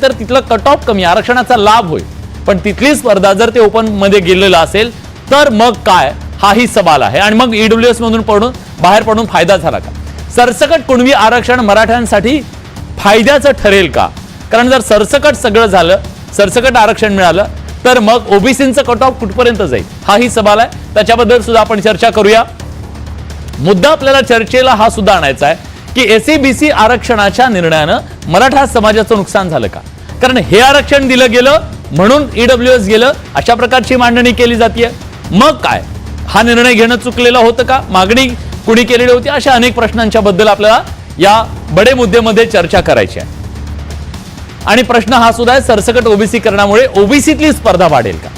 तर तिथलं cut off कमी, आरक्षणाचा लाभ होईल, पण तिथली स्पर्धा जर ते ओपन मध्ये गेलेलं असेल तर मग काय, हाही सवाल आहे. आणि मग ईडब्ल्यूएस मधून बाहेर पडून फायदा झाला का? सरसकट कुणबी आरक्षण मराठ्यांसाठी फायद्याचं ठरेल का? कारण जर सरसकट सगळं झालं, सरसकट आरक्षण मिळालं तर मग ओबीसीचं कट ऑफ कुठपर्यंत जाईल, हाही सवाल आहे. त्याच्याबद्दल सुद्धा आपण चर्चा करूया. मुद्दा आपल्याला चर्चेला हा सुद्धा आणायचा आहे की एससीबीसी आरक्षणाच्या निर्णयानं मराठा समाजाचं नुकसान झालं का? कारण हे आरक्षण दिलं गेलं म्हणून ईडब्ल्यूएस गेलं, अशा प्रकारची मांडणी केली जाते. मग काय, हा निर्णय घेणं चुकलेलं होतं का? मागणी कुणी केलेली होती? अशा अनेक प्रश्नांच्या बद्दल आपल्याला या बडे मुद्द्यामध्ये चर्चा करायची आहे. आणि प्रश्न हा सुद्धा आहे, सरसकट ओबीसी करण्यामुळे ओबीसीतली स्पर्धा वाढेल का?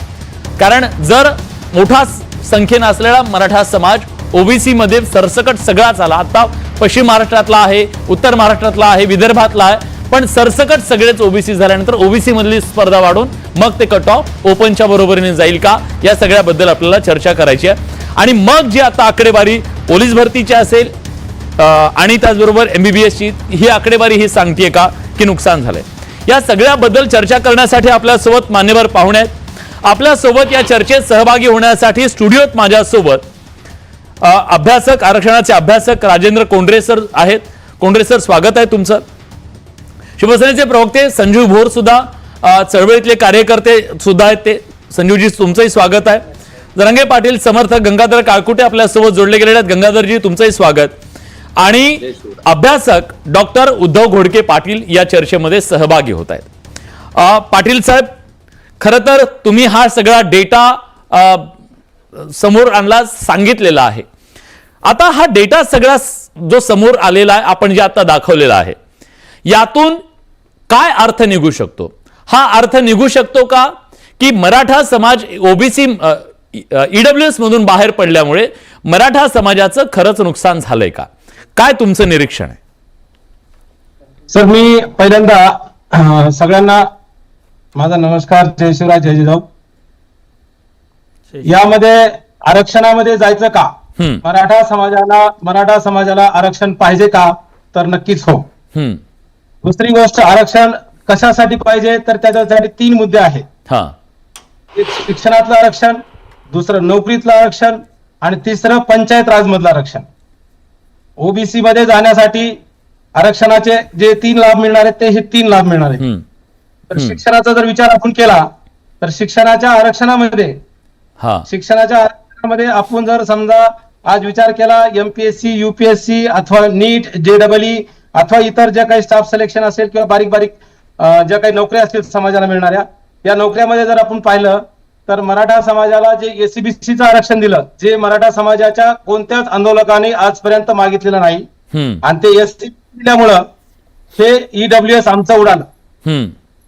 कारण जर मोठा संख्येनं असलेला मराठा समाज ओबीसी मध्ये सरसकट सगळाच आला, आता पश्चिम महाराष्ट्रातला आहे, उत्तर महाराष्ट्रातला आहे, विदर्भातला आहे, पण सरसकट सगळेच ओबीसी झाल्यानंतर ओबीसी मधली स्पर्धा वाढून मग ते कट ऑफ ओपनच्या बरोबरीने जाईल का, या सगळ्याबद्दल आपल्याला चर्चा करायची आहे. आणि मग जी आता आकडेवारी पोलीस भरतीची असेल आणि त्याचबरोबर एमबीबीएसची, ही आकडेवारी ही सांगतेय का की नुकसान झालंय, या सगळ्याबद्दल चर्चा करण्यासाठी आपल्यासोबत मान्यवर पाहुणे आहेत. आपल्यासोबत या चर्चेत सहभागी होण्यासाठी स्टुडिओत माझ्यासोबत अभ्यासक, आरक्षणाचे अभ्यासक राजेंद्र कोंडरे सर आहेत. कोंडरे सर, स्वागत आहे तुमचं. शिवसेनेचे प्रवक्ते संजीव भोर सुद्धा, चळवळीतले कार्यकर्ते सुद्धा आहेत ते. संजीवजी, तुमचंही स्वागत आहे. जरांगे पाटील समर्थक गंगाधर काळकुटे आपल्यासोबत जोडले गेलेले आहेत. गंगाधरजी, तुमचंही स्वागत. आणि अभ्यासक डॉक्टर उद्धव घोडके पाटील या चर्चेमध्ये सहभागी होत आहेत. पाटील साहेब, खरं तर तुम्ही हा सगळा डेटा समोर आणला, सांगितलेला आहे. आता हा डेटा सगळा जो समोर आलेला आहे, आपण जे आता दाखवलेला आहे, यातून काय अर्थ निघू शकतो? हा अर्थ निघू शकतो का की मराठा समाज ओबीसी ईडब्ल्यूएस मधून बाहेर पडल्यामुळे मराठा समाजाचं खरंच नुकसान झालंय का? काय तुमचं निरीक्षण आहे? सर, मी पहिल्यांदा सगळ्यांना माझा नमस्कार, जय शिवराय, जय जिजाऊ. यामध्ये आरक्षणामध्ये जायचं का? मराठा समाजाला आरक्षण पाहिजे का? तर नक्कीच हो. दुसरी गोष्ट, आरक्षण कशासाठी पाहिजे तर त्याच्यासाठी 3 मुद्दे आहेत. एक शिक्षणातलं आरक्षण, दुसरं नोकरीतलं आरक्षण आणि तिसरं पंचायत राज मधलं आरक्षण. ओबीसी मध्ये जाण्यासाठी आरक्षणाचे जे 3 लाभ मिळणार आहेत ते हे 3 लाभ मिळणार आहेत. तर शिक्षणाचा जर विचार आपण केला तर शिक्षणाच्या आरक्षणामध्ये आपण जर समजा आज विचार केला, एमपीएससी, यूपीएससी अथवा नीट, जेडबलई अथवा इतर ज्या काही स्टाफ सिलेक्शन असेल किंवा बारीक बारीक ज्या काही नोकऱ्या असतील समाजाला मिळणाऱ्या, या नोकऱ्यामध्ये जर आपण पाहिलं तर मराठा समाजाला जे एससीबीसीचं आरक्षण दिलं, जे मराठा समाजाच्या कोणत्याच आंदोलकाने आजपर्यंत मागितलेलं नाही, आणि ते एससी दिल्यामुळं हे ईडब्ल्यूएस आमचं उडालं.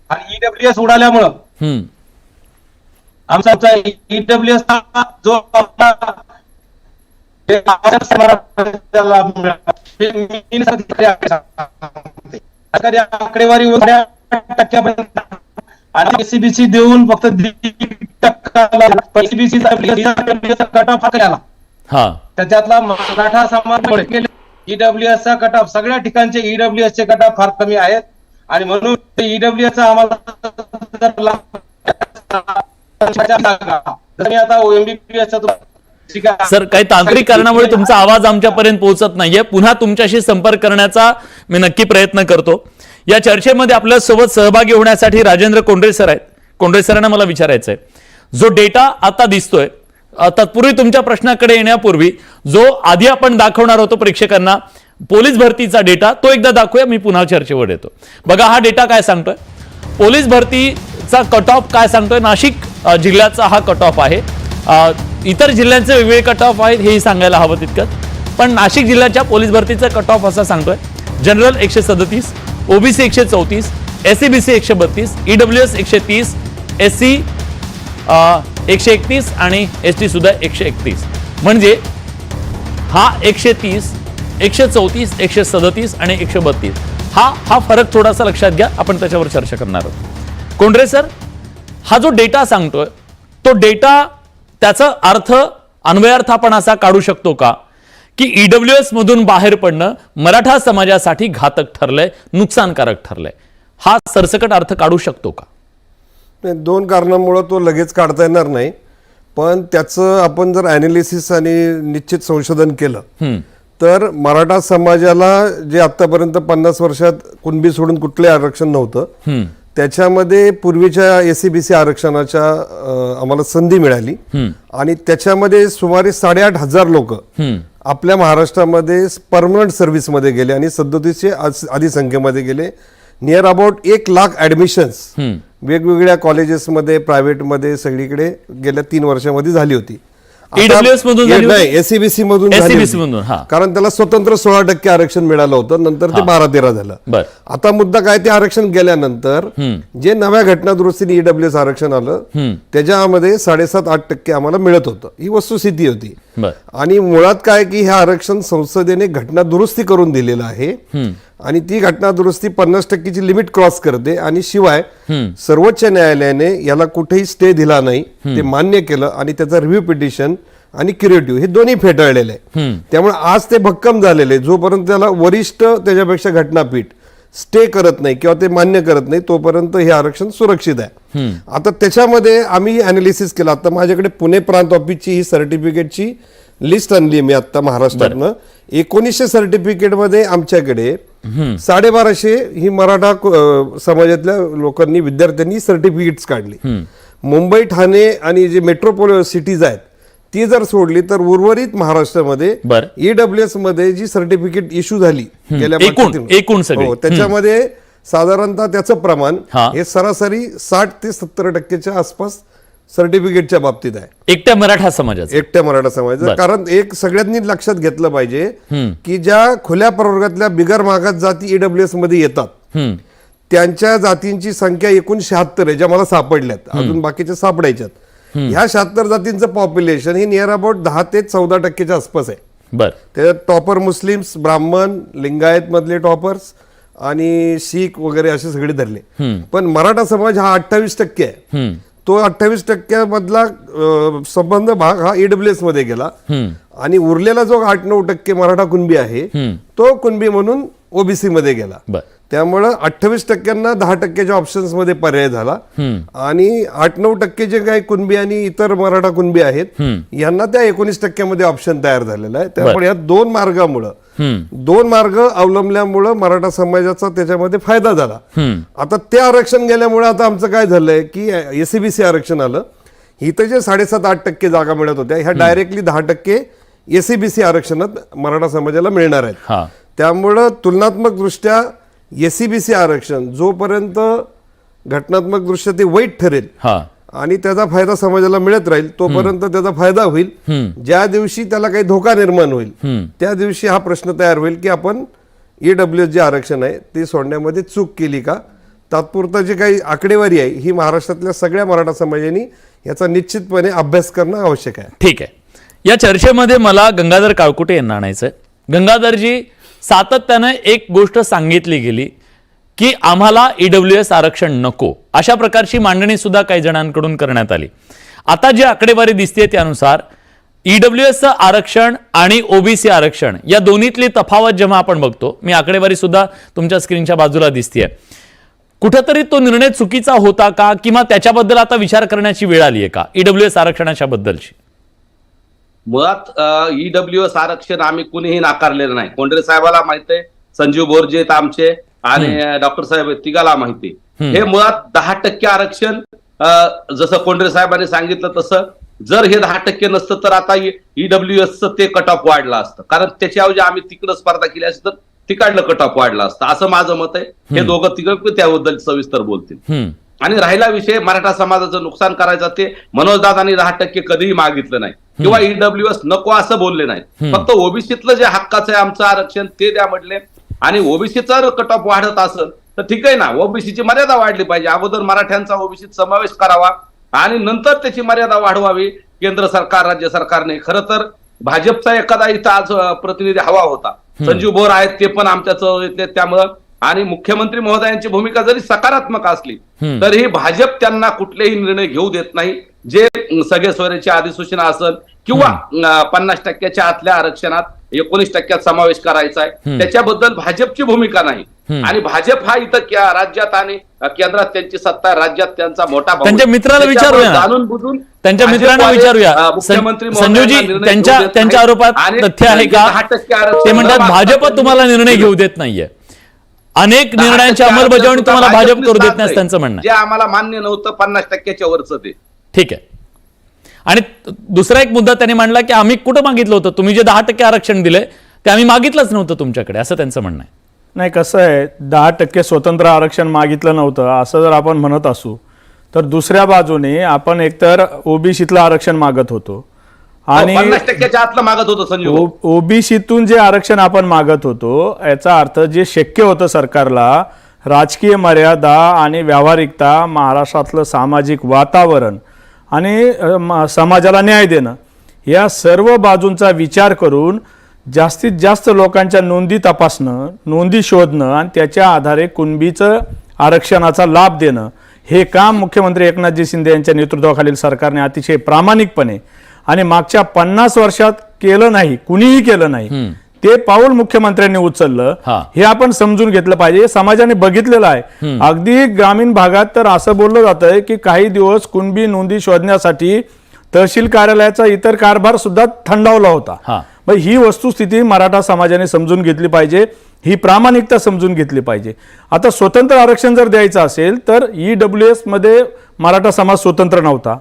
आणि ईडब्ल्यूएस उडाल्यामुळं आमचा ईडब्ल्यूएस जो आकडेवारी टक्क्यापर्यंत आणि एससीबीसी देऊन फक्त 1% कट ऑफ आला. त्याच्यातला मराठा समाज ईडब्ल्यूएस चा कट ऑफ, सगळ्या ठिकाणचे ईडब्ल्यूएस चे कट ऑफ फार कमी आहेत. आणि म्हणून ईडब्ल्यूएस चा आम्हाला सर, काही तांत्रिक कारणामुळे तुमचा आवाज आमच्यापर्यंत पोहोचत नाहीये. पुन्हा तुमच्याशी संपर्क करण्याचा मी नक्की प्रयत्न करतो. या चर्चेमध्ये आपल्या सोबत सहभागी होण्यासाठी राजेंद्र कोंडरे सर आहेत. कोंडरे सरांना मला विचारायचंय, जो डेटा आता दिसतोय, तत्पूर्वी तुमच्या प्रश्नाकडे येण्यापूर्वी जो आधी आपण दाखवणार होतो प्रेक्षकांना पोलीस भरतीचा डेटा, तो एकदा दाखवूया, मी पुन्हा चर्चेवर येतो. बघा, हा डेटा काय सांगतोय, पोलीस भरतीचा कट ऑफ काय सांगतोय. नाशिक जिल्ह्याचा हा कट ऑफ आहे. इतर जिल्ह्यांचे वेगवेगळे कट ऑफ आहेत, हेही सांगायला हवं तितकंच. पण नाशिक जिल्ह्याच्या पोलीस भरतीचा कट ऑफ असा सांगतोय, general 137, OBC 134, SCBC 132, EWS 130, SC 131 आणि एसटी सुद्धा 131. म्हणजे हा 130, 134, 137 आणि 132 हा फरक थोडासा लक्षात घ्या. आपण त्याच्यावर चर्चा करणार आहोत. कोंडरे सर, हा जो डेटा सांगतोय तो डेटा, त्याचा अर्थ अन्वयार्थ आपण असा काढू शकतो का की ईडब्ल्यूएस मधून बाहेर पडणं मराठा समाजासाठी घातक ठरलंय, नुकसानकारक ठरलंय? हा सरसकट अर्थ काढू शकतो का? नाही, दोन कारणांमुळे तो लगेच काढता येणार नाही, पण त्याचं आपण जर ॲनालिसिस आणि निश्चित संशोधन केलं तर मराठा समाजाला जे आतापर्यंत 50 वर्षात कुणबी सोडून कुठले आरक्षण नव्हतं, त्याच्यामध्ये पूर्वीच्या एससीबीसी आरक्षणाच्या आम्हाला संधी मिळाली आणि त्याच्यामध्ये सुमारे 8,500 लोक आपल्या महाराष्ट्रामध्ये परमनंट सर्व्हिसमध्ये गेले आणि 3700 आधी संख्येमध्ये गेले. नियर अबाउट 1 लाख ऍडमिशन्स वेगवेगळ्या कॉलेजेसमध्ये, प्रायव्हेटमध्ये सगळीकडे गेल्या 3 वर्षामध्ये झाली होती. EWS मधून झाली होती? नाही, एससीबीसी मधून झाली SCBC होती. मधून, हा. कारण त्याला स्वतंत्र 16% आरक्षण मिळालं होतं, नंतर ते 12-13 झालं. बर. आता मुद्दा काय, ते आरक्षण गेल्यानंतर जे नव्या घटना दुरुस्तीने ईडब्ल्यूएस आरक्षण आलं त्याच्यामध्ये 7.5-8% आम्हाला मिळत होतं. ही वस्तुस्थिती होती. बर. आणि मुळात काय की हे आरक्षण संसदेने घटना दुरुस्ती करून दिलेलं आहे आणि ती घटना दुरुस्ती 50%ची लिमिट क्रॉस करते आणि शिवाय सर्वोच्च न्यायालयाने याला कुठेही स्टे दिला नाही, ते मान्य केलं आणि त्याचा रिव्ह्यू पिटिशन आणि क्युरेटिव्ह हे दोन्ही फेटाळलेले आहे. त्यामुळे आज ते भक्कम झालेले, जोपर्यंत त्याला वरिष्ठ त्याच्यापेक्षा घटनापीठ स्टे करत नाही किंवा ते मान्य करत नाही तोपर्यंत हे आरक्षण सुरक्षित आहे. आता त्याच्यामध्ये आम्ही अनालिसिस केलं. आता माझ्याकडे पुणे प्रांत ऑफिसची ही सर्टिफिकेटची लिस्ट आणली मी आता महाराष्ट्रातनं. 1900 सर्टिफिकेटमध्ये आमच्याकडे 1250 ही मराठा समाजातल्या लोकांनी, विद्यार्थ्यांनी सर्टिफिकेट्स काढली. मुंबई, ठाणे आणि जे मेट्रोपोलिटन सिटीज आहेत ती जर सोडली तर उर्वरित महाराष्ट्रामध्ये ईडब्ल्यूएस मध्ये जी सर्टिफिकेट इश्यू झाली गेल्या एकूण सगळी, त्याच्यामध्ये साधारणतः त्याचं प्रमाण हे सरासरी 60 ते 70% आसपास सर्टिफिकेटच्या बाबतीत आहे. एकट्या मराठा समाजाचं, एकट्या मराठा समाजाचं. कारण एक सगळ्यांनी लक्षात घेतलं पाहिजे की ज्या खुल्या प्रवर्गातल्या बिगर मागास जाती ईडब्ल्यूएस मध्ये येतात त्यांच्या जातींची संख्या एकूण 76 आहे, ज्या मला सापडल्यात. अजून बाकीच्या सापडायच्यात. ह्या 76 जातींचं पॉप्युलेशन हे नियर अबाउट 10 ते 14% आसपास आहे. त्याच्यात टॉपर मुस्लिम्स, ब्राह्मण, लिंगायत मधले टॉपर्स आणि शीख वगैरे असे सगळे धरले. पण मराठा समाज हा 28% आहे. तो 28% मधला संबंध भाग हा ईडब्ल्यूएस मध्ये गेला आणि उरलेला जो 8-9% मराठा कुणबी आहे तो कुणबी म्हणून ओबीसी मध्ये गेला. त्यामुळं 28%ना 10%च्या ऑप्शन्स मध्ये पर्याय झाला आणि 8-9% जे काही कुणबी आणि इतर मराठा कुणबी आहेत यांना त्या 19% मध्ये ऑप्शन तयार झालेला आहे. त्यामुळे या दोन मार्ग अवलंबल्यामुळं मराठा समाजाचा त्याच्यामध्ये फायदा झाला. आता ते आरक्षण गेल्यामुळे आता आमचं काय झालंय की एससीबीसी आरक्षण आलं. इथं जे 7.5-8% जागा मिळत होत्या ह्या डायरेक्टली 10% एससीबीसी आरक्षणात मराठा समाजाला मिळणार आहेत. त्यामुळं तुलनात्मक दृष्ट्या एससीबीसी आरक्षण जोपर्यंत घटनात्मक दृष्ट्या ते वैध ठरेल आणि त्याचा फायदा समाजाला मिळत राहील तोपर्यंत त्याचा फायदा होईल. ज्या दिवशी त्याला काही धोका निर्माण होईल त्या दिवशी हा प्रश्न तयार होईल की आपण ईडब्ल्यूएस जे आरक्षण आहे ते सोडण्यामध्ये चूक केली का. तात्पुरता जी काही आकडेवारी आहे ही महाराष्ट्रातल्या सगळ्या मराठा समाजाने याचा निश्चितपणे अभ्यास करणं आवश्यक आहे. ठीक आहे. या चर्चेमध्ये मला गंगाधर काळकुटे यांना आणायचं आहे. गंगाधरजी, सातत्यानं एक गोष्ट सांगितली गेली की आम्हाला ईडब्ल्यूएस आरक्षण नको, अशा प्रकारची मांडणी सुद्धा काही जणांकडून करण्यात आली. आता जी आकडेवारी दिसते त्यानुसार ईडब्ल्यूएसचं आरक्षण आणि ओबीसी आरक्षण या दोन्हीतली तफावत जेव्हा आपण बघतो, मी आकडेवारी सुद्धा तुमच्या स्क्रीनच्या बाजूला दिसतेय, कुठेतरी तो निर्णय चुकीचा होता का किंवा त्याच्याबद्दल आता विचार करण्याची वेळ आली आहे का ईडब्ल्यूएस आरक्षणाच्या बद्दलची? मुळात ईडब्ल्यूएस आरक्षण आम्ही कुणीही नाकारलेलं नाही. कोंढरे साहेबाला माहिती आहे, संजीव बोरजे आहेत आमचे आणि डॉक्टर साहेब तिघाला माहिती. हे मुळात 10% आरक्षण जसं कोंढरे साहेबांनी सांगितलं तसं जर हे 10% नसतं तर आता ईडब्ल्यूएसचं ते कट ऑफ वाढलं असतं. कारण त्याच्याऐवजी आम्ही तिकडं स्पर्धा केली असती तर तिकडलं कट ऑफ वाढलं असतं असं माझं मत आहे. हे दोघं तिघं त्याबद्दल सविस्तर बोलतील. आणि राहिला विषय मराठा समाजाचं नुकसान करायचं, ते मनोजदादांनी 10% कधीही मागितलं नाही किंवा ईडब्ल्यूएस नको असं बोलले नाही. फक्त ओबीसीतलं जे हक्काचं आहे आमचं आरक्षण ते द्या म्हटले. आणि ओबीसीचा कट ऑफ वाढत असेल तर ठीक आहे ना, ओबीसीची मर्यादा वाढली पाहिजे. अगोदर मराठ्यांचा ओबीसीत समावेश करावा आणि नंतर त्याची मर्यादा वाढवावी केंद्र सरकार राज्य सरकारने. खरं तर भाजपचा एखादा इथं आज प्रतिनिधी हवा होता, संजीव बोर आहेत ते पण आमच्या चळवळीतले. त्यामुळं आणि मुख्यमंत्री महोदयांची भूमिका जरी सकारात्मक असली तरीही भाजप त्यांना कुठलेही निर्णय घेऊ देत नाही. जे सगळे सोयऱ्याची अधिसूचना असेल किंवा 50%च्या आतल्या आरक्षणात 19% समावेश करायचा आहे, त्याच्याबद्दल भाजपची भूमिका नाही. आणि भाजप हा इथं राज्यात आणि केंद्रात त्यांची सत्ता आहे, राज्यात त्यांचा मोठा भाऊ आहे. त्यांच्या मित्राला त्याच्यामुळे विचारूया, जाणून बुजून त्यांच्या मित्रांना भाजपवाले, विचारूया. मुख्यमंत्री संजूजी, महोदयांना निर्णय घेऊ देत त्यांच्या नाहीत. आरोपात आणि तथ्य आहे का? 10% आरक्षण ते म्हणतात न भाजप मागता तुम्हाला निर्णय घेऊ देत नाहीये, अनेक निर्णयांची अंमलबजावणी तुम्हाला भाजप करू देत नाही, त्यांचं म्हणणं जे आम्हाला मान्य नव्हतं 50%च्या वरचं ते. ठीक आहे. आणि दुसरा एक मुद्दा त्यांनी मांडला की आम्ही कुठं मागितलं होतं, तुम्ही जे 10% आरक्षण दिले ते आम्ही मागितलंच नव्हतं तुमच्याकडे, असं त्यांचं म्हणणं आहे. नाही, कसं आहे, 10% स्वतंत्र आरक्षण मागितलं नव्हतं असं जर आपण म्हणत असू तर दुसऱ्या बाजूने आपण एकतर ओबीसीतलं आरक्षण मागत होतो आणि 50%च्या आतलं मागत होतो संजू. ओबीसीतून जे आरक्षण आपण मागत होतो याचा अर्थ जे शक्य होतं सरकारला, राजकीय मर्यादा आणि व्यावहारिकता, महाराष्ट्रातलं सामाजिक वातावरण आणि समाजाला न्याय देणं, या सर्व बाजूंचा विचार करून जास्तीत जास्त लोकांच्या नोंदी तपासणं, नोंदी शोधणं आणि त्याच्या आधारे कुणबीचं आरक्षणाचा लाभ देणं, हे काम मुख्यमंत्री एकनाथजी शिंदे यांच्या नेतृत्वाखालील सरकारने अतिशय प्रामाणिकपणे आणि मागच्या 50 वर्षात केलं नाही, कुणीही केलं नाही, ते पाऊल मुख्यमंत्र्यांनी उचललं. हे आपण समजून घेतलं पाहिजे. समाजाने बघितलेलं आहे. अगदी ग्रामीण भागात तर असं बोललं जातंय की काही दिवस कुणबी नोंदी शोधण्यासाठी तहसील कार्यालयाचा इतर कारभार सुद्धा थंडावला होता. मग ही वस्तुस्थिती मराठा समाजाने समजून घेतली पाहिजे, ही प्रामाणिकता समजून घेतली पाहिजे. आता स्वतंत्र आरक्षण जर द्यायचं असेल तर EWS मध्ये मराठा समाज स्वतंत्र नव्हता,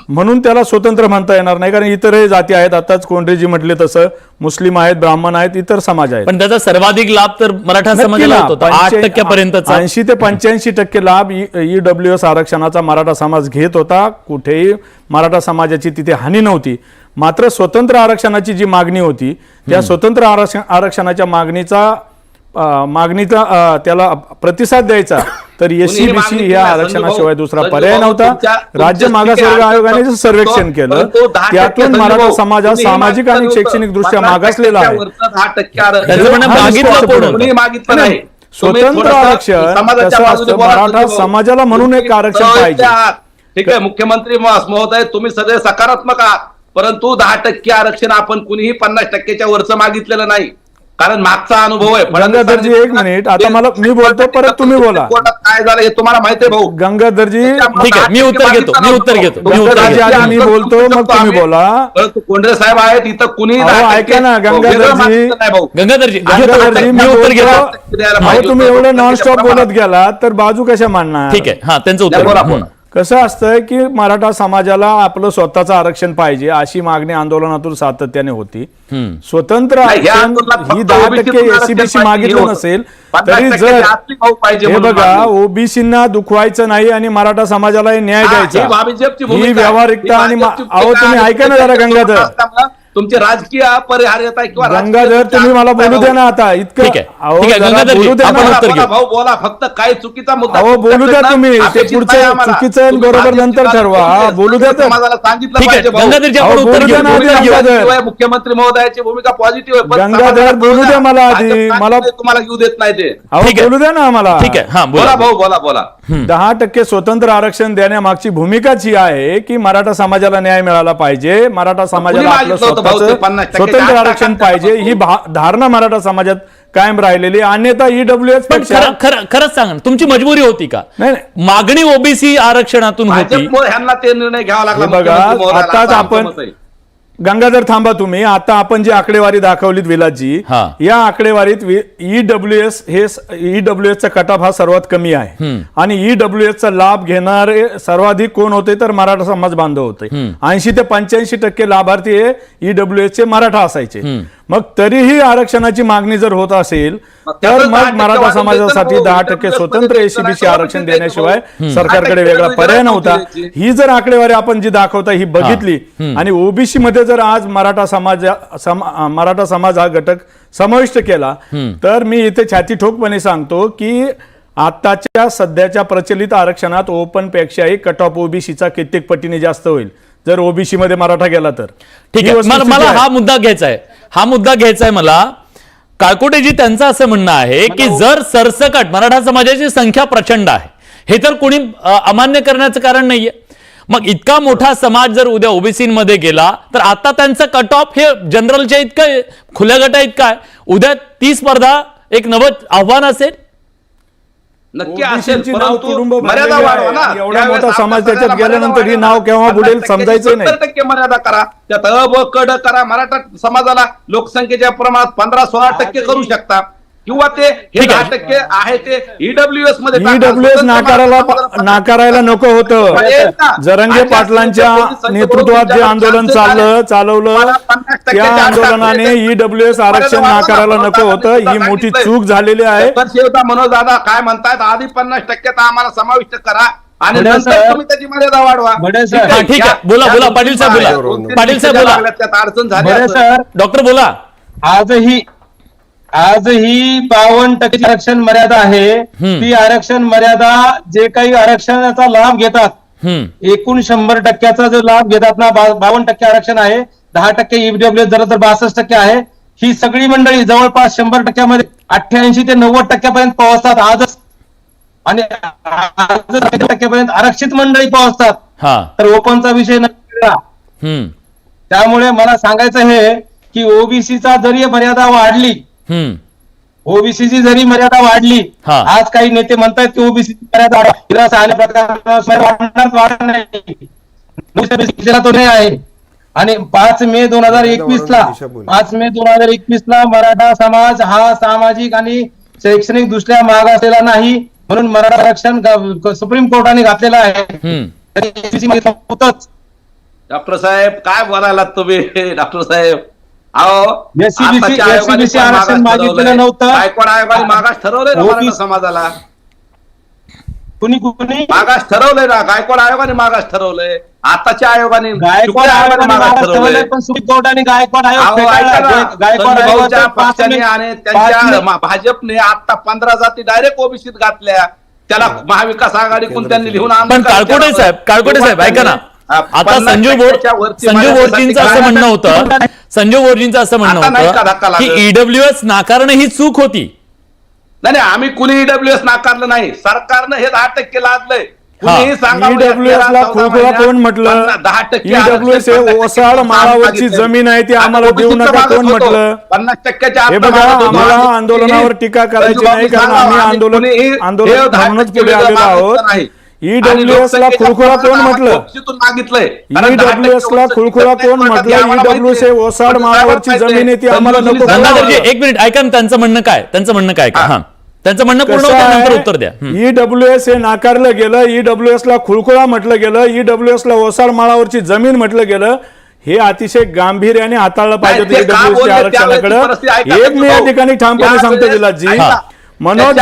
म्हणून त्याला स्वतंत्र म्हणता येणार नाही, कारण इतरही जाती आहेत. आताच कोंढरेजी म्हटले तसं मुस्लिम आहेत, ब्राह्मण आहेत, इतर समाज आहेत. पण त्याचा सर्वाधिक लाभ तर मराठा समाजाला होता, 8% पर्यंतचा. 80 ते 85% लाभ EWS आरक्षणाचा मराठा समाज घेत होता. कुठेही मराठा समाजाची तिथे हानी नव्हती. मात्र स्वतंत्र आरक्षणाची जी मागणी होती त्या स्वतंत्र आरक्षणाच्या मागणीचा त्याला प्रतिसाद द्यायचा तर SCBC या आरक्षणाशिवाय दुसरा पर्याय नव्हता. राज्य मागासवर्ग आयोगाने सर्वेक्षण केलं, त्यातून मराठा समाज हा सामाजिक आणि शैक्षणिक दृष्ट्या मागासलेला आहे. स्वतंत्र आरक्षण कसं असतं, मराठा समाजाला म्हणून एक आरक्षण पाहिजे. ठीक आहे, मुख्यमंत्री महोदय तुम्ही सगळे सकारात्मक आहात, परंतु 10% आरक्षण आपण कुणीही 50%च्या वरचं मागितलेलं नाही, कारण मागचा अनुभव आहे. गंगाधरजी, एक मिनिट, आता मी बोलतो, परत तुम्ही बोला. काय झालं हे तुम्हाला माहिती आहे भाऊ. गंगाधरजी, ठीक आहे, मी उत्तर घेतो. मी बोलतो, मग तुम्ही बोला. परंतु कोंढरे साहेब आहेत इथं, कुणी ऐका ना गंगाधरजी, मी उत्तर घेतो. तुम्ही एवढं नॉनस्टॉप बोलत गेला तर बाजू कशा मांडणार? ठीक आहे, हा त्यांचं उत्तर. कसं असतं की मराठा समाजाला आपलं स्वतःचं आरक्षण पाहिजे अशी मागणी आंदोलनातून सातत्याने होती. स्वतंत्र आरक्षण ही 10% SCBC मागितलं नसेल तरी जर हे बघा, ओबीसींना दुखवायचं नाही आणि मराठा समाजाला न्याय द्यायचा, ही व्यावहारिकता. आणि अहो तुम्ही ऐका ना जरा गंगाधर, तुमचे राजकीय अपरिहार्यता किंवा गंगाधर तुम्ही मला बोलू द्या ना आता. इतकं बोलू द्या ना भाऊ, बोला फक्त काय चुकीचा मुद्दा. अहो बोलू द्या तुम्ही, ते पुढचं चुकीचं बरोबर नंतर ठरवा. बोलू द्या तर मला सांगितलं पाहिजे. मुख्यमंत्री महोदयाची भूमिका पॉझिटिव्ह आहे. गंगाधर बोलू द्या मला आधी, मला तुम्हाला घेऊ देत नाही ते. बोलू द्या ना आम्हाला. ठीक आहे, हा बोला भाऊ, बोला बोला. 10% स्वतंत्र आरक्षण देण्यामागची भूमिकाच ही आहे की मराठा समाजाला न्याय मिळाला पाहिजे, मराठा समाजाला आपलं स्वतंत्र आरक्षण पाहिजे, ही धारणा मराठा समाजात कायम राहिलेली. अन्यथा EWS खरंच सांगा, तुमची मजबुरी होती का? मागणी ओबीसी आरक्षणातून होती, ह्यांना ते निर्णय घ्यावा लागला. बघा आताच आपण, गंगाधर थांबा तुम्ही, आता आपण जी आकडेवारी दाखवलीत विलासजी, या आकडेवारीत EWS चा कट ऑफ हा सर्वात कमी आहे आणि EWS चा लाभ घेणारे सर्वाधिक कोण होते तर मराठा समाज बांधव होते. 80 ते 85% लाभार्थी हे EWS चे मराठा असायचे. मग तरीही आरक्षणाची मागणी जर होत असेल तर मग मराठा समाजासाठी 10% स्वतंत्र SCBC आरक्षण देण्याशिवाय सरकारकडे वेगळा पर्याय नव्हता. ही जर आकडेवारी आपण जी दाखवता ही बघितली आणि ओबीसी मध्ये जर आज मराठा समाज हा घटक समाविष्ट केला तर मी इथे छाती ठोकपणे सांगतो की आताच्या सध्याच्या प्रचलित आरक्षणात ओपन पेक्षाही कट ऑफ ओबीसीचा कित्येक पटीने जास्त होईल जर ओबीसी मध्ये मराठा गेला तर. ठीक आहे, मला हा मुद्दा घ्यायचा आहे मला. काळकोटेजी त्यांचं असं म्हणणं आहे की जर सरसकट मराठा समाजाची संख्या प्रचंड आहे, हे तर कोणी अमान्य करण्याचं कारण नाहीये, मग इतका मोठा समाज जर उद्या ओबीसी मध्ये गेला तर आता त्यांचं कट ऑफ हे जनरलच्या इतकं खुल्या गटा इतकं आहे, उद्या ती स्पर्धा एक नवं आव्हान असेल. नक्की असेल, ओबीसीची नाव परंतु कुटुंब मर्यादा भरलेली वाढवा ना. आहे. एवढा त्यावेळेस मोठा आपल्या समाज त्याच्यात सगळ्याला गेल्यानंतर मर्यादा ही नाव वाढवा. केव्हा बुडेल 50% समजायचं नाही. 70% मर्यादा करा. त्यात अ ब क ड करा. मराठा समाजाला लोकसंख्येच्या प्रमाणात 15-16% करू शकता, किंवा ते हे ठीक आहे. 10% आहे ते ईडब्ल्यूएस मध्ये टाका. ईडब्ल्यूएस स्वतंत्र नाकारायला नको होतं. जरंगे पाटलांच्या नेतृत्वात जे आंदोलन चालवलं त्या आंदोलनाने ईडब्ल्यूएस आरक्षण नाकारायला नको होतं. ही मोठी चूक झालेली आहे. मनोज दादा काय म्हणतायत, आधी 50% आम्हाला समाविष्ट करा आणि बडे नंतर साहेब, तुम्ही त्याची मर्यादा वाढवा. बडे साहेब, हा, ठीक आहे. बोला, बोला, पाटील साहेब बोला. पाटील साहेब बोला. त्यात अडचण झाली बडे असेल. सर, डॉक्टर बोला. आजही 52% आरक्षण मर्यादा आहे. ती आरक्षण मर्यादा जे काही आरक्षणाचा लाभ घेतात, एकूण 100%चा जो लाभ घेतात ना, 52% आरक्षण आहे. 10% ईडब्ल्यूएस जरा तर 62% आहे. ही सगळी मंडळी जवळपास 100%मध्ये 88 ते 90% पर्यंत पोहोचतात आजच, आणि 10% आरक्षित मंडळी पोहोचतात. हा. तर ओपनचा विषय नाही. त्यामुळे मला सांगायचं हे की ओबीसीचा जरी मर्यादा वाढली, ओबीसीची जरी मर्यादा वाढली, हा. आज काही नेते म्हणतात की ओबीसीची मर्यादा वाढणार नाही, तो नाही आहे. आणि 5 मे 2021 ला मराठा समाज हा सामाजिक आणि शैक्षणिक दृष्ट्या मागासलेला नाही म्हणून मराठा आरक्षण सुप्रीम कोर्टाने घातलेलं आहे. होतच. डॉक्टर साहेब काय बोलायला तुम्ही डॉक्टर साहेब? अहो, SCBC आताच्या आयोगाने SCBC पण आरक्षण मागास मागितलेलं ठरवलंय. नव्हतं. गायकवाड आयोगाने मागास ठरवलंय ना मराठा समाजाला. कुणी मागास ठरवलंय ना, गायकवाड आयोगाने मागास ठरवलंय. आताच्या आयोगाने गायकवाड आयोगाने मागास ठरवलंय, पण सुप्रीम कोर्टाने गायकवाड आयोग अहो, फेटाळला. ऐका ना, गायकवाड संजय भाऊच्या आयोगाचे 5 पक्षाने मे आणि त्यांच्या भाजपने आता 15 जाती डायरेक्ट ओबीसीत घातल्या. त्याला महाविकास आघाडीकडून त्यांनी लिहून पण काळकोटे साहेब ऐका ना, आता संजू बोर्जींचं असं म्हणणं होतं, की ईडब्ल्यूएस नाकारणं ही चूक होती. नाही, आम्ही कुणी ईडब्ल्यूएस नाकारलं नाही. सरकारनं हे 10% लादलंय. कुणीही सांगा ईडब्ल्यूएस ला खुळखुळा कोण म्हटलं? 10% ईडब्ल्यूएस हे ओसाड माळावरची जमीन आहे, ती आम्हाला देऊ नका कोण म्हटलं? 50%च्या हे बघा, आम्हाला आंदोलनावर टीका करायची नाही, कारण आम्ही आंदोलन म्हणूनच पुढे आलेलो आहोत. ईडब्ल्यूएस ला खुळखुळा कोण म्हटलं? मागितलंय. ईडब्ल्यूएस ला खुळखुळा कोण म्हटलं? ईडब्ल्यूएस हे ओसाड माळावरची जमीन आहे, ती आम्हाला नको. गंगाधरजी, एक मिनिट ऐका ना, त्यांचं म्हणणं काय का? हा, त्यांचं म्हणणं पूर्ण होतं, नंतर उत्तर द्या. ईडब्ल्यूएस हे नाकारलं गेलं, ईडब्ल्यूएस ला खुळखुळा म्हटलं गेलं, ईडब्ल्यूएस ला ओसाड माळावरची जमीन म्हटलं गेलं. हे अतिशय गांभीर्याने हाताळलं पाहिजे ईडब्ल्यूएस आरक्षणाकडे. एक मी या ठिकाणी ठामपणे सांगतो जिल्हाजी, मनोज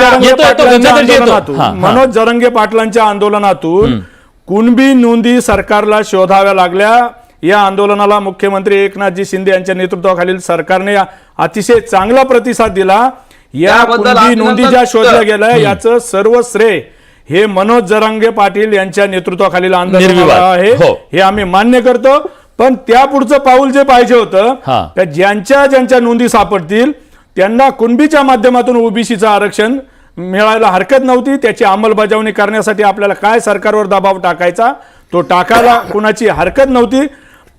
जरंगे पाटलांच्या आंदोलनातून कुणबी नोंदी सरकारला शोधाव्या लागल्या. या आंदोलनाला मुख्यमंत्री एकनाथजी शिंदे यांच्या नेतृत्वाखालील सरकारने अतिशय चांगला प्रतिसाद दिला. या कुणबी नोंदी ज्या शोधल्या गेल्या, याचं सर्व श्रेय हे मनोज जरंगे पाटील यांच्या नेतृत्वाखालील आंदोलनाला आहे, हे आम्ही मान्य करतो. पण त्या पुढचं पाऊल जे पाहिजे होतं, त्या ज्यांच्या नोंदी सापडतील त्यांना कुणबीच्या माध्यमातून ओबीसीचं आरक्षण मिळायला हरकत नव्हती. त्याची अंमलबजावणी करण्यासाठी आपल्याला काय सरकारवर दबाव टाकायचा तो टाकायला कुणाची हरकत नव्हती.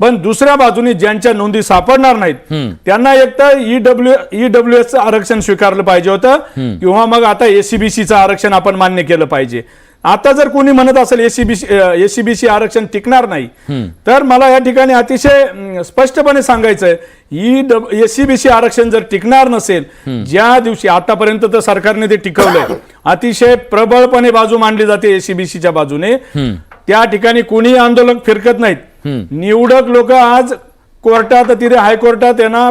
पण दुसऱ्या बाजूने ज्यांच्या नोंदी सापडणार नाहीत त्यांना एक तर ईडब्ल्यूएसचं आरक्षण स्वीकारलं पाहिजे होतं, किंवा मग आता एससीबीसीचं आरक्षण आपण मान्य केलं पाहिजे. आता जर कोणी म्हणत असेल एससीबीसी आरक्षण टिकणार नाही, तर मला या ठिकाणी अतिशय स्पष्टपणे सांगायचंय, एससीबीसी आरक्षण जर टिकणार नसेल, ज्या दिवशी आतापर्यंत तर सरकारने ते टिकवलंय, अतिशय प्रबळपणे बाजू मांडली जाते एससीबीसीच्या बाजूने, त्या ठिकाणी कोणी आंदोलन फिरकत नाहीत. निवडक लोक आज कोर्टात, तिथे हायकोर्टात यांना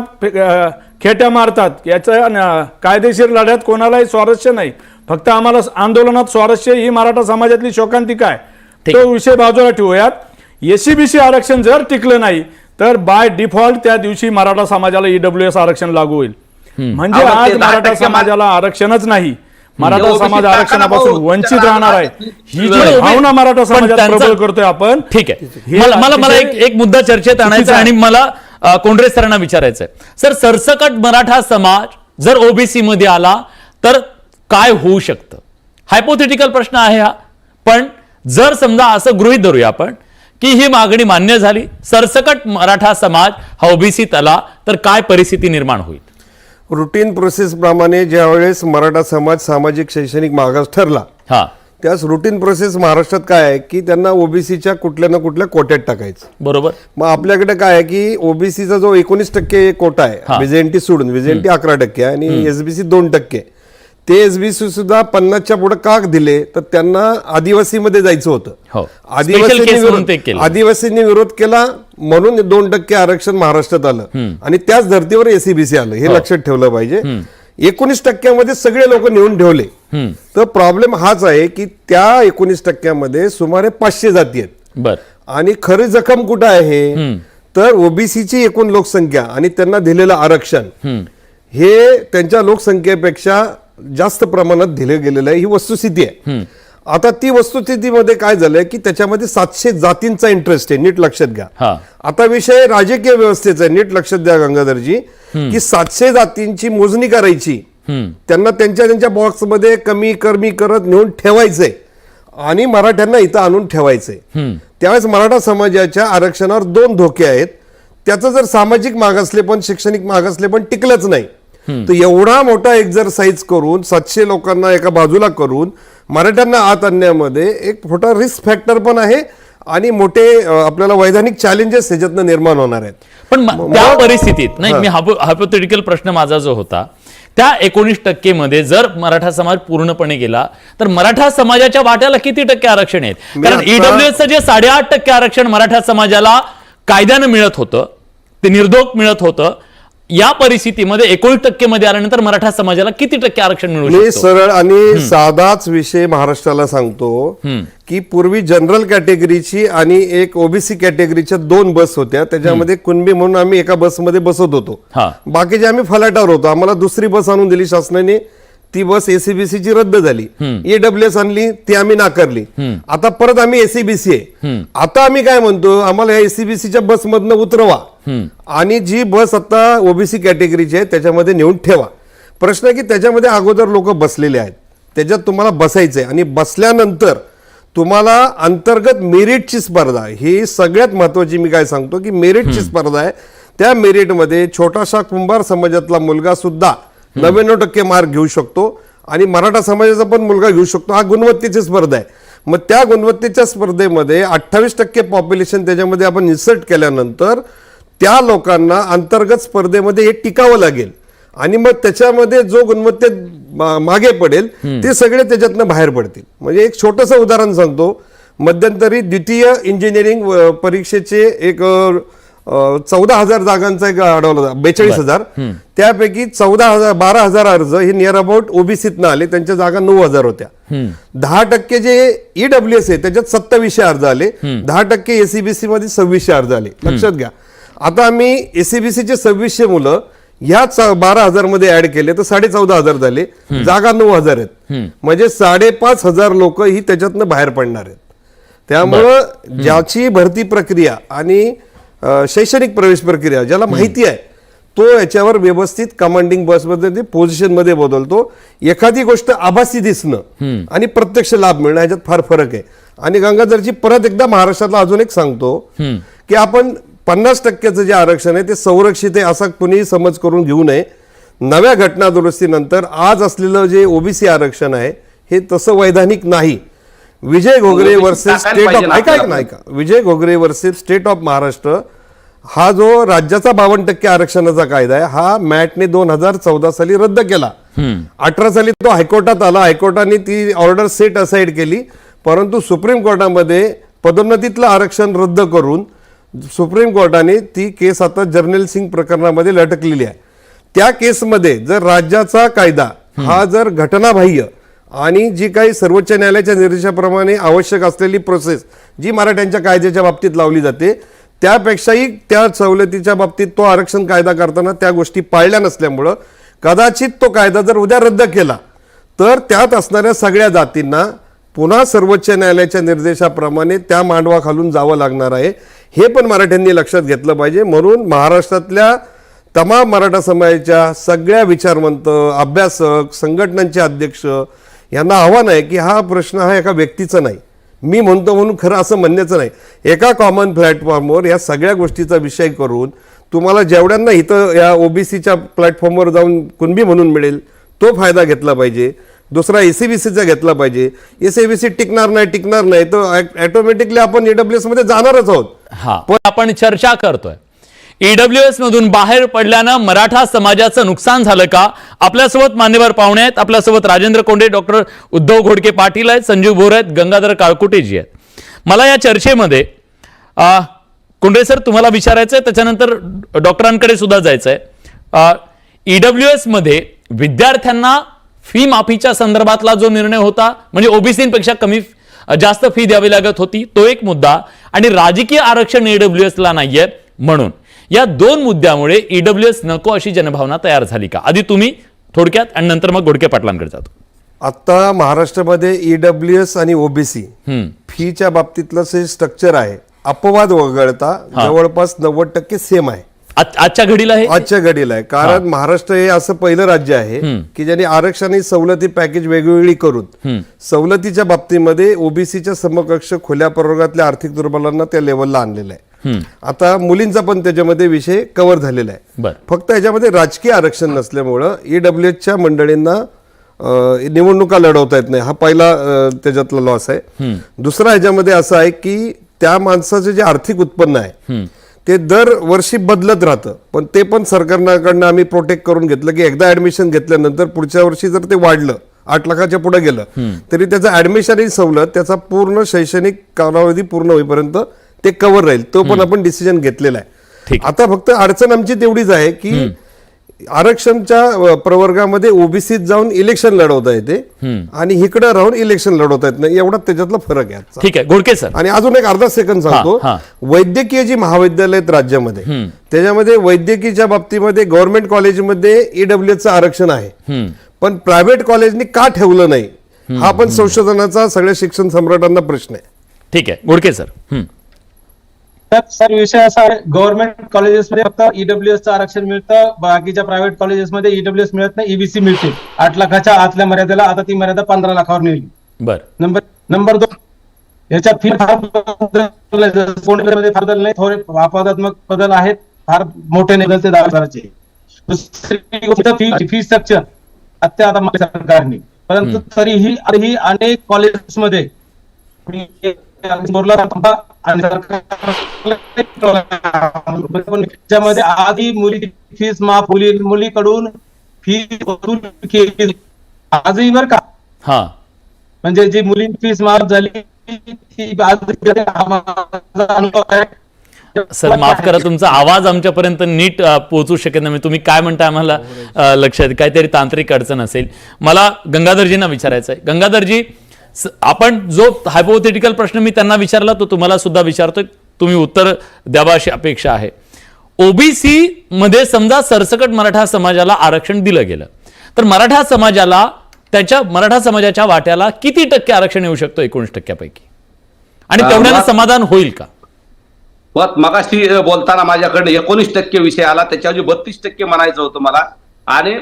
खेट्या मारतात. याचं कायदेशीर लढ्यात कोणालाही स्वारस्य नाही, फक्त आम्हाला आंदोलनात स्वारस्य ही मराठा समाजातली शोकांतिका आहे. तो विषय बाजूला ठेवूयात. एससीबीसी आरक्षण जर टिकलं नाही तर बाय डिफॉल्ट त्या दिवशी मराठा समाजाला ईडब्ल्यूएस आरक्षण लागू होईल. म्हणजे आज मराठा समाजाला आरक्षणच नाही, मराठा समाज आरक्षणापासून वंचित राहणार आहे. ही जी भावना मराठा समाजात प्रबळ करतोय आपण. ठीक आहे, मला एक मुद्दा चर्चेत आणायचा आणि मला कोंढरे सरांना विचारायचंय. सर, सरसकट मराठा समाज जर ओबीसी मध्ये आला तर काय होऊ शकतं? हायपोथेटिकल प्रश्न आहे हा, पण जर समजा असं गृहीत धरूया आपण की ही मागणी मान्य झाली, सरसकट मराठा समाज हा ओबीसीत आला, तर काय परिस्थिती निर्माण होईल? रुटीन प्रोसेस प्रमाणे ज्यावेळेस मराठा समाज सामाजिक शैक्षणिक मागास ठरला, हा, त्यास रुटीन प्रोसेस महाराष्ट्रात काय आहे की त्यांना ओबीसीच्या कुठल्या ना कुठल्या कोट्यात टाकायचं. बरोबर. मग आपल्याकडे काय आहे की ओबीसीचा जो 19% कोटा आहे, व्हिजेंटी सोडून, व्हिजेंटी 11% आणि एसबीसी 2%, ते एसबीसी सुद्धा 50च्या पुढे का दिले, तर त्यांना आदिवासीमध्ये जायचं होतं. हो. Special case म्हणून ते केलं. आदिवासींनी विरोध केला म्हणून 2% आरक्षण महाराष्ट्रात आलं आणि त्याच धर्तीवर एसीबीसी आलं, हे लक्षात ठेवलं पाहिजे. 19% सगळे लोक नेऊन ठेवले. तर प्रॉब्लेम हाच आहे की त्या 19% सुमारे 500 जाती आहेत. बर. आणि खरी जखम कुठं आहे, तर ओबीसीची एकूण लोकसंख्या आणि त्यांना दिलेलं आरक्षण हे त्यांच्या लोकसंख्येपेक्षा जास्त प्रमाणात दिलं गेलेलं आहे, ही वस्तुस्थिती आहे. आता ती वस्तुस्थितीमध्ये काय झालंय की त्याच्यामध्ये 700 जातींचा इंटरेस्ट आहे, नीट लक्षात घ्या. आता विषय राजकीय व्यवस्थेचा आहे, नीट लक्षात द्या गंगाधरजी, की 700 जातींची मोजणी करायची, त्यांना त्यांच्या त्यांच्या बॉक्समध्ये कमी कमी करत नेऊन ठेवायचंय आणि मराठ्यांना इथं आणून ठेवायचंय. त्यावेळेस मराठा समाजाच्या आरक्षणावर 2 धोके आहेत. त्याचं जर सामाजिक मागासलेपण, शैक्षणिक मागासलेपण टिकलंच नाही, तर एवढा मोठा एक्झरसाइज करून 700 लोकांना एका बाजूला करून मराठ्यांना आत आणण्यामध्ये एक मोठा रिस्क फॅक्टर पण आहे आणि मोठे आपल्याला वैधानिक चॅलेंजेस ह्याच्यातनं निर्माण होणार आहेत. पण त्या परिस्थितीत नाही, मी हायपोथेटिकल प्रश्न माझा जो होता, त्या 19% मध्ये जर मराठा समाज पूर्णपणे गेला तर मराठा समाजाच्या वाट्याला किती टक्के आरक्षण आहेत? कारण ईडब्ल्यूएसचं जे 8.5% आरक्षण मराठा समाजाला कायद्यानं मिळत होतं, ते निर्धोक मिळत होतं, या परिस्थितीमध्ये 19% मध्ये आल्यानंतर मराठा समाजाला किती टक्के आरक्षण मिळू शकतं? मी सरळ आणि साधाच विषय महाराष्ट्राला सांगतो की पूर्वी जनरल कॅटेगरीची आणि एक ओबीसी कॅटेगरीच्या 2 बस होत्या. त्याच्यामध्ये कुणबी म्हणून आम्ही एका बसमध्ये बसत होतो, बाकीचे आम्ही फलाटावर होतो. आम्हाला दुसरी बस आणून दिली शासनाने, ती बस एसीबीसीची रद्द झाली. ईडब्ल्यूएस आणली, ती आम्ही नाकारली. आता परत आम्ही एसीबीसी आहे. आता आम्ही काय म्हणतो, आम्हाला या एसीबीसीच्या बसमधनं उतरवा आणि जी बस आता ओबीसी कॅटेगरीची आहे त्याच्यामध्ये नेऊन ठेवा. प्रश्न आहे की त्याच्यामध्ये अगोदर लोक बसलेले आहेत, त्याच्यात तुम्हाला बसायचंय आणि बसल्यानंतर तुम्हाला अंतर्गत मेरिटची स्पर्धा, ही सगळ्यात महत्वाची. मी काय सांगतो की मेरिटची स्पर्धा आहे. त्या मेरिटमध्ये छोटासा कुंभार समाजातला मुलगा सुद्धा 99% मार्क घेऊ शकतो आणि मराठा समाजाचा पण मुलगा घेऊ शकतो. हा गुणवत्तेची स्पर्धा आहे. मग त्या गुणवत्तेच्या स्पर्धेमध्ये 28% पॉप्युलेशन त्याच्यामध्ये आपण इन्सर्ट केल्यानंतर त्या लोकांना अंतर्गत स्पर्धेमध्ये हे टिकावं लागेल आणि मग त्याच्यामध्ये जो गुणवत्तेत मागे पडेल ते सगळे त्याच्यातनं बाहेर पडतील. म्हणजे एक छोटंसं उदाहरण सांगतो. मध्यंतरी द्वितीय इंजिनिअरिंग परीक्षेचे एक 14,000 जागांचा एक अडवला होता, 42,000. त्यापैकी 12,000 अर्ज हे नियर अबाउट ओबीसीतनं आले, त्यांच्या जागा 9,000 होत्या. 10% जे ईडब्ल्यूएस आहे त्याच्यात 2700 अर्ज आले, 10% एसीबीसी मध्ये 2600 अर्ज आले. लक्षात घ्या. आता आम्ही एसीबीसीचे 2600 मुलं ह्या 12,000 मध्ये ऍड केले तर 14,500 झाले, जागा 9,000 आहेत. म्हणजे 5,500 लोक ही त्याच्यातनं बाहेर पडणार आहेत. त्यामुळं ज्याची भरती प्रक्रिया आणि शैक्षणिक प्रवेश प्रक्रिया ज्याला माहिती आहे तो याच्यावर व्यवस्थित कमांडिंग बसमध्ये पोझिशन मध्ये बदलतो. एखादी गोष्ट आभासी दिसणं आणि प्रत्यक्ष लाभ मिळणं ह्याच्यात फार फरक आहे. आणि गंगाधरजी परत एकदा महाराष्ट्रातला अजून एक सांगतो की आपण 50% जे आरक्षण आहे ते संरक्षित आहे असा कुणीही समज करून घेऊ नये. नव्या घटना दुरुस्तीनंतर आज असलेलं जे ओबीसी आरक्षण आहे हे तसं वैधानिक नाही. Vijay Ghogre versus state of ऐका Vijay Ghogre versus state of Maharashtra हा जो राज्याचा 52% आरक्षणाचा कायदा आहे हा मॅटने 2014 साली रद्द केला. 18 साली तो हायकोर्टात आला, हायकोर्टाने ती ऑर्डर सेट असाइड केली, परंतु सुप्रीम कोर्टामध्ये पदोन्नतीतलं आरक्षण रद्द करून सुप्रीम कोर्टाने ती केस आता जर्नल सिंग प्रकरणामध्ये लटकलेली आहे. त्या केसमध्ये जर राज्याचा कायदा हा जर घटनाबाह्य आणि जी काही सर्वोच्च न्यायालयाच्या निर्देशाप्रमाणे आवश्यक असलेली प्रोसेस जी मराठ्यांच्या कायद्याच्या बाबतीत लावली जाते त्यापेक्षाही त्या सवलतीच्या बाबतीत तो आरक्षण कायदा करताना त्या गोष्टी पाळल्या नसल्यामुळं कदाचित तो कायदा जर उद्या रद्द केला तर त्यात असणाऱ्या सगळ्या जातींना पुन्हा सर्वोच्च न्यायालयाच्या निर्देशाप्रमाणे त्या मांडवा खालून जावं लागणार आहे. हे पण मराठ्यांनी लक्षात घेतलं पाहिजे. म्हणून महाराष्ट्रातल्या तमाम मराठा समाजाच्या सगळ्या विचारवंत, अभ्यासक, संघटनांचे अध्यक्ष यांना आव्हान आहे की हा प्रश्न हा एका व्यक्तीचा नाही. मी म्हणतो म्हणून खरं असं म्हणण्याचं नाही. एका कॉमन प्लॅटफॉर्मवर या सगळ्या गोष्टीचा विषय करून तुम्हाला जेवढ्यांना इथं या ओबीसीच्या प्लॅटफॉर्मवर जाऊन कुणबी म्हणून मिळेल तो फायदा घेतला पाहिजे. दुसरा एसीबीसीचा घेतला पाहिजे. एसीबीसी टिकणार नाही तर ऑटोमॅटिकली आपण ईडब्ल्यूएस मध्ये जाणारच आहोत. हा पण आपण चर्चा करतोय ईडब्ल्यूएस मधून बाहेर पडल्यानं मराठा समाजाचं नुकसान झालं का? आपल्यासोबत मान्यवर पाहुणे आहेत. आपल्यासोबत राजेंद्र कोंडे, डॉक्टर उद्धव घोडके पाटील आहेत, संजीव भोर आहेत, गंगाधर काळकुटेजी आहेत. मला या चर्चेमध्ये कोंडे सर तुम्हाला विचारायचंय, त्याच्यानंतर डॉक्टरांकडे सुद्धा जायचंय. ईडब्ल्यूएस मध्ये विद्यार्थ्यांना फी माफीच्या संदर्भातला जो निर्णय होता, म्हणजे ओबीसीपेक्षा जास्त फी द्यावी लागत होती, तो एक मुद्दा, आणि राजकीय आरक्षण ईडब्ल्यूएसला नाहीये म्हणून, या दोन मुद्द्यामुळे ईडब्ल्यूएस नको अशी जनभावना तयार झाली का? आधी तुम्ही थोडक्यात आणि नंतर मग घोडके पाटलांकडे जातो. आता महाराष्ट्रामध्ये ईडब्ल्यूएस आणि ओबीसी फीच्या बाबतीतलं जे स्ट्रक्चर आहे अपवाद वगळता जवळपास 90% सेम आहे आजच्या घडीला आहे. आजच्या घडीला आहे. कारण महाराष्ट्र हे असं पहिलं राज्य आहे की ज्यांनी आरक्षण सवलती पॅकेज वेगवेगळी करून सवलतीच्या बाबतीमध्ये ओबीसीच्या समकक्ष खुल्या प्रवर्गातल्या आर्थिक दुर्बलांना त्या लेवलला आणलेलं आहे. आता मुलींचा पण त्याच्यामध्ये विषय कव्हर झालेला आहे. फक्त याच्यामध्ये राजकीय आरक्षण नसल्यामुळं ईडब्ल्यूएसच्या मंडळींना निवडणुका लढवता येत नाही. हा पहिला त्याच्यातला लॉस आहे. दुसरा ह्याच्यामध्ये असं आहे की त्या माणसाचं जे आर्थिक उत्पन्न आहे ते दरवर्षी बदलत राहतं, पण ते पण सरकारकडनं आम्ही प्रोटेक्ट करून घेतलं की एकदा ऍडमिशन घेतल्यानंतर पुढच्या वर्षी जर ते वाढलं 8 लाखाच्या पुढे गेलं तरी त्याचं ऍडमिशन सवलत त्याचा पूर्ण शैक्षणिक कालावधी पूर्ण होईपर्यंत ते कव्हर राहील. तो पण आपण डिसिजन घेतलेला आहे. आता फक्त अडचण आमची तेवढीच आहे की आरक्षणच्या प्रवर्गामध्ये ओबीसीत जाऊन इलेक्शन लढवता येते आणि इकडे राहून इलेक्शन लढवता येत नाही, एवढा त्याच्यातला फरक आहे. ठीक आहे घोडके सर. आणि अजून एक अर्धा सेकंद सांगतो. वैद्यकीय जी महाविद्यालय आहेत राज्यामध्ये त्याच्यामध्ये वैद्यकीयच्या बाबतीमध्ये गव्हर्नमेंट कॉलेजमध्ये ईडब्ल्यूएसचं आरक्षण आहे, पण प्रायव्हेट कॉलेजनी का ठेवलं नाही हा पण संशोधनाचा सगळ्या शिक्षण सम्राटांना प्रश्न आहे. ठीक आहे घोडके सर. सर विषय असा आहे, गव्हर्नमेंट कॉलेजेसमध्ये फक्त ईडब्ल्यूएसचं आरक्षण मिळतं, बाकीच्या प्रायव्हेट कॉलेजेसमध्ये ईडब्ल्यूएस मिळत नाही, ईबीसी मिळते 8 लाखाच्या आतल्या मर्यादेला. आता ती मर्यादा 15 लाखावर नेली. बरं. नंबर 2 याच्यात फी फार बदल नाही, थोडे अपवादात्मक बदल आहेत, फार मोठे नाही बदलते 10 हजाराचे. दुसरी फी स्ट्रक्चर आता सरकारने, परंतु तरीही अनेक कॉलेजेसमध्ये त्याच्यामध्ये आधी मुली फीस माफ मुलीकडून फी वसूल केली आजही बरं का. म्हणजे जी मुलींची फीस माफ झाली ती अनुभव आहे. सर माफ करा, तुमचा आवाज आमच्यापर्यंत नीट पोहोचू शकत नाही. तुम्ही काय म्हणता आम्हाला लक्षात, काहीतरी तांत्रिक अडचण असेल. मला गंगाधरजींना विचारायचं आहे. गंगाधरजी, आपण जो हायपोथेटिकल प्रश्न मी त्यांना विचारला तो तुम्हाला सुद्धा विचारतोय, तुम्ही उत्तर द्यावं अशी अपेक्षा आहे. ओबीसी मध्ये समजा सरसकट मराठा समाजाला आरक्षण दिलं गेलं तर मराठा समाजाच्या वाट्याला किती टक्के आरक्षण येऊ शकतो 19% आणि तेवढ्याला समाधान होईल का? मगाशी बोलताना माझ्याकडे 19% विषय आला, त्याच्याऐवजी 32% म्हणायचं होतं मला. आणि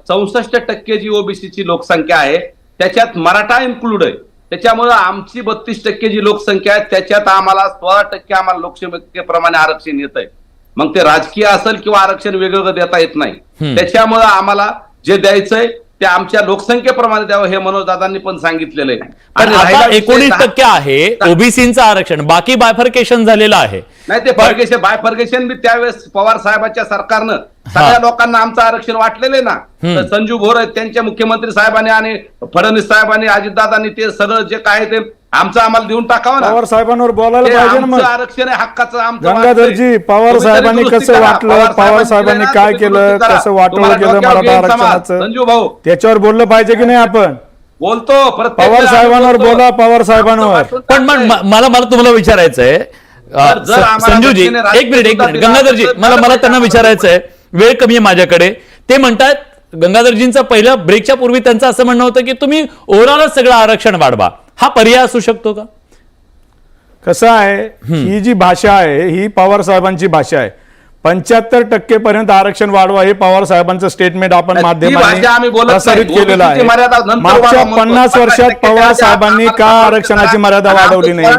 64% जी ओबीसीची लोकसंख्या आहे त्याच्यात मराठा इन्क्लूड आहे. त्याच्यामुळे आमची 32% जी लोकसंख्या आहे त्याच्यात आम्हाला 16% आम्हाला लोकसंख्येप्रमाणे आरक्षण येत आहे. मग ते राजकीय असेल किंवा आरक्षण वेगवेगळं देता येत नाही. त्याच्यामुळे आम्हाला जे द्यायचंय ते आमच्या लोकसंख्येप्रमाणे द्यावं हे मनोजदादांनी पण सांगितलेलं आहे. आणि आता 19% आहे ओबीसीचं आरक्षण, बाकी बायफर्केशन झालेलं आहे. नाही ते बायफर्केशन बी त्यावेळेस पवार साहेबांच्या सरकारनं सगळ्या लोकांना आमचं आरक्षण वाटलेलं आहे ना. तर संजीव भोर आहेत, त्यांच्या मुख्यमंत्री साहेबांनी आणि फडणवीस साहेबांनी अजितदादांनी ते सगळं जे काय ते आमचं आम्हाला देऊन टाकावं ना. पवार साहेबांवर बोलायला पाहिजे ना. मग आरक्षण आहे हक्काचं आमचं. गंगाधरजी, पवार साहेबांनी कसं वाटलं, पवार साहेबांनी काय केलं, कसं वाटवलं गेलं मराठा आरक्षणाचं, संजीव भाऊ त्याच्यावर बोललं पाहिजे की नाही आपण? बोलतो परत पवार साहेबांवर बोला, पवार साहेबांवर. पण मला तुम्हाला विचारायचं आहे संजूजी, एक मिनिट गंगाधरजी, मला त्यांना विचारायचं आहे, वेळ कमी आहे माझ्याकडे. ते म्हणतात, गंगाधरजींचा पहिल्या ब्रेकच्या पूर्वी त्यांचं असं म्हणणं होतं की तुम्ही ओव्हरऑलच सगळं आरक्षण वाढवा, हा पर्याय असू शकतो का? कसं आहे, ही जी भाषा आहे ही पवार साहेबांची भाषा आहे, 75% पर्यंत आरक्षण वाढवा हे पवार साहेबांचं स्टेटमेंट आपण ती माध्यमांनी भाषा आम्ही बोलत प्रसारित नाही. केलेलं OBC ची मर्यादा आहे. नंतर मागच्या वाढवा म्हणतो. 50 वर्षात 50% पवार साहेबांनी का आरक्षणाची मर्यादा वाढवली नाही?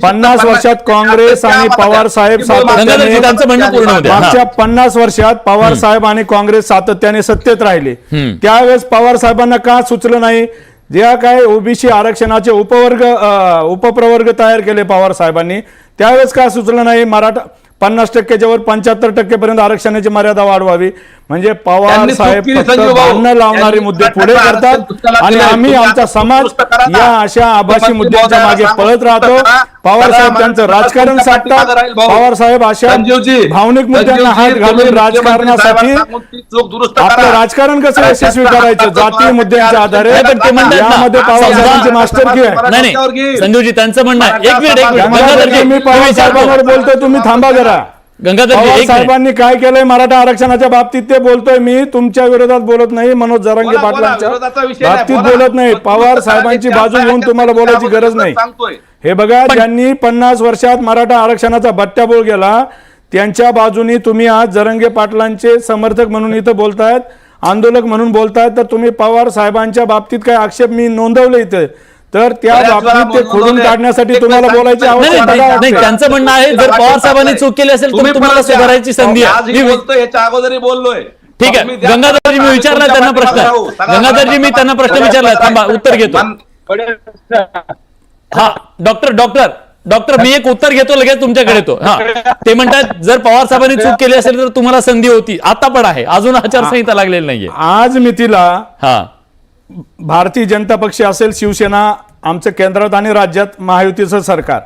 50 वर्षात काँग्रेस आणि पवार साहेब गंगाधरजी, त्यांचं म्हणणं पूर्ण होऊ द्या. मागच्या 50 वर्षात पवार साहेब आणि काँग्रेस सातत्याने सत्तेत राहिले. त्यावेळेस पवार साहेबांना का सुचलं नाही? ज्या काय ओबीसी आरक्षणाचे उपप्रवर्ग तयार केले पवार साहेबांनी, त्यावेळेस का सुचलं नाही? मराठा 50%च्या वर 75% पर्यंत आरक्षणाची मर्यादा वाढवावी. म्हणजे पवार त्यांनी चूक साहेब केली, फक्त संजू भाऊ. भांडणं लावणारे त्यांनी मुद्दे मराठा पुढे आरक्षण करतात पुस्तकाला आणि दिलंय. आम्ही तुम्ही आमचा आता समाज दुरुस्त करा ना. या अशा आभासी मुद्द्यांच्या मागे पळत राहतो. पवार साहेब त्यांचं राजकारण साधतात. पवार साहेब अशा संजीवजी, भावनिक मुद्द्यांना हात संजीवजी, घालून तुम्ही राजकारणासाठी मुख्यमंत्री साहेबांना ती चूक दुरुस्त करा. आपलं राजकारण कसं यशस्वी करायचं जातीय मुद्द्यांच्या आधारे नाही, पण ते म्हणतात ना, यामध्ये पवार समजा- साहेबांची मास्टरकी आहे. नाही नाही संजूजी, त्यांचं म्हणणं आहे. एक मिनिट गंगाधरजी, मी पवार साहेबांवर बोलतोय, तुम्ही थांबा जरा. गंगाधरजी, पवार एक मिनिट. साहेबांनी काय केलंय मराठा आरक्षणाच्या बाबतीत ते बोलतोय. मी तुमच्या विरोधात बोलत नाही, मनोज जरांगे बोला, बोला, पाटलांच्या विरोधाचा विषय नाही, बाबतीत बोला. बोलत नाही. पण पवार तुम्ही साहेबांची सगळ्यांनी बाजू घेऊन तुम्हाला बोलायची गरज नाही. सांगतोय. हे बघा, ज्यांनी 50 वर्षात मराठा आरक्षणाचा बट्ट्याबोळ केला त्यांच्या बाजूनी तुम्ही आज जरांगे पाटलांचे समर्थक म्हणून इथं बोलतायत, आंदोलक म्हणून बोलतायत. तर तुम्ही पवार साहेबांच्या बाबतीत काय आक्षेप मी नोंदवले इथे, तर त्या बऱ्याच वेळा बाबतीत ते खोडून नोंदवले. काढण्यासाठी एक तुम्हाला वेळ बोलायची सांगतोय. नाही, आवश्यकता नाही, नाही, आहे. त्यांचं म्हणणं आहे जर पवार साहेबांनी चूक केली असेल तर तुम्ही तुम्हाला परत द्या. सुधारायची संधी आज आहे. ही मी- बोलतोय, याच्या अगोदरही बोललोय. ठीक तुम्ही आहे द्या. गंगाधरजी, मी विचारला त्यांना प्रश्न. गंगाधरजी, मी त्यांना प्रश्न विचारला. थांबा, उत्तर घेतो. हा डॉक्टर मी एक उत्तर घेतो, लगेच तुमच्याकडे येतो. हा, ते म्हणतात जर पवार साहेबांनी चूक केली असेल तर तुम्हाला संधी होती, आता पण आहे, अजून आचारसंहिता लागलेली नाहीये. आज मितीला हा, भारतीय जनता पक्ष असेल, शिवसेना, आमचं केंद्रात आणि राज्यात महायुतीचं सरकार,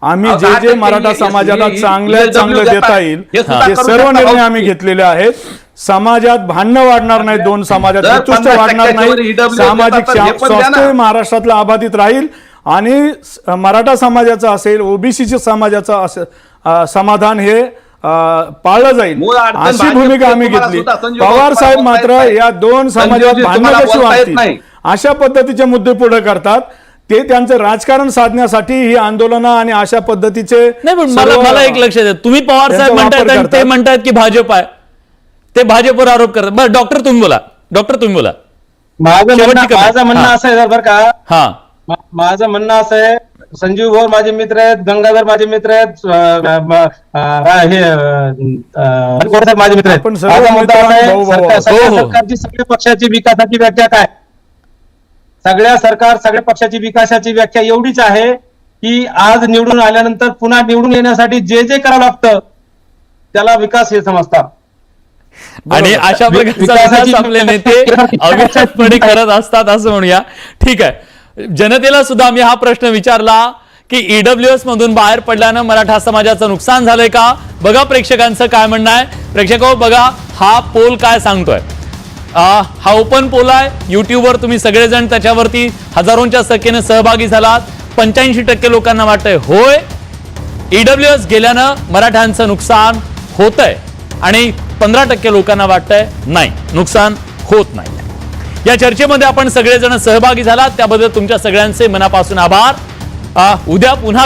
आम्ही अहो, जे 10% मराठा समाजाला चांगलं देता येईल ते सर्व निर्णय आम्ही घेतलेले आहेत. समाजात भांडणं वाढणार नाही, दोन समाजात जर वितुष्ट 50% वाढणार नाही, EWS सामाजिक देतात तर हे पण द्या ना. स्वास्थ्य महाराष्ट्रातलं अबाधित राहील आणि मराठा समाजाचं असेल, ओबीसी समाजाचं समाधान हे पाळलं जाईल, मूळ अडचण अशी भाजप भूमिका आम्ही तुम्हाला घेतली. सुद्धा संजय पवार भाऊ साहेब तुम्हाला मात्र बोलता येत या दोन समाजात संजयजी, भांडणं तुम्हाला कशी बोलता येत वाढतील नाही. अशा पद्धतीचे मुद्दे पुढे करतात. ते त्यांचं राजकारण साधण्यासाठी ही आंदोलनं आणि अशा पद्धतीचे नाही पण सर्व- मला एक लक्षात आहे, तुम्ही पवार त्यांचा साहेब म्हणतायत वापर आणि ते करतात. म्हणतायत की भाजप आहे, ते भाजपवर आरोप करतात. बरं डॉक्टर तुम्ही बोला. माझं शेवटची म्हणणं comment. माझं म्हणणं हा. असं आहे बरं का, हा, माझं म्हणणं असं आहे, संजीव भोर माझे मित्र आहेत, गंगाधर माझे मित्र आहेत, हे माझे मित्र आहेत. आपण सर्व माझा मुद्दा असा आहे, भाऊ- भाऊ- सगळ्या हो, हो. सरकारची सगळ्या पक्षाची विकासाची व्याख्या काय? सगळ्या पक्षाची विकासाची व्याख्या एवढीच आहे की आज निवडून आल्यानंतर पुन्हा निवडून येण्यासाठी जे जे करावं लागतं त्याला विकास हे समजतात. आणि अशा प्रकारचा विकासाची- विकास आपले नेते अविरतपणे करत असतात असं म्हणूया. ठीक आहे, जनतेला सुद्धा आम्ही हा प्रश्न विचारला की ईडब्ल्यूएस मधून बाहेर पडल्यानं मराठा समाजाचं नुकसान झालंय का? बघा प्रेक्षकांचं काय म्हणणं आहे. प्रेक्षको बघा हा पोल काय सांगतोय. हा ओपन पोल आहे, युट्यूबवर तुम्ही सगळेजण त्याच्यावरती हजारोंच्या संख्येने सहभागी झालात. 85% लोकांना वाटतंय होय, ईडब्ल्यूएस गेल्यानं मराठ्यांचं नुकसान होतंय आणि 15% लोकांना वाटतंय नाही, नुकसान होत नाही. या चर्चेमध्ये आपण सगळेजण सहभागी झालात त्याबद्दल तुमच्या सगळ्यांचे मनापासून आभार. उद्या पुन्हा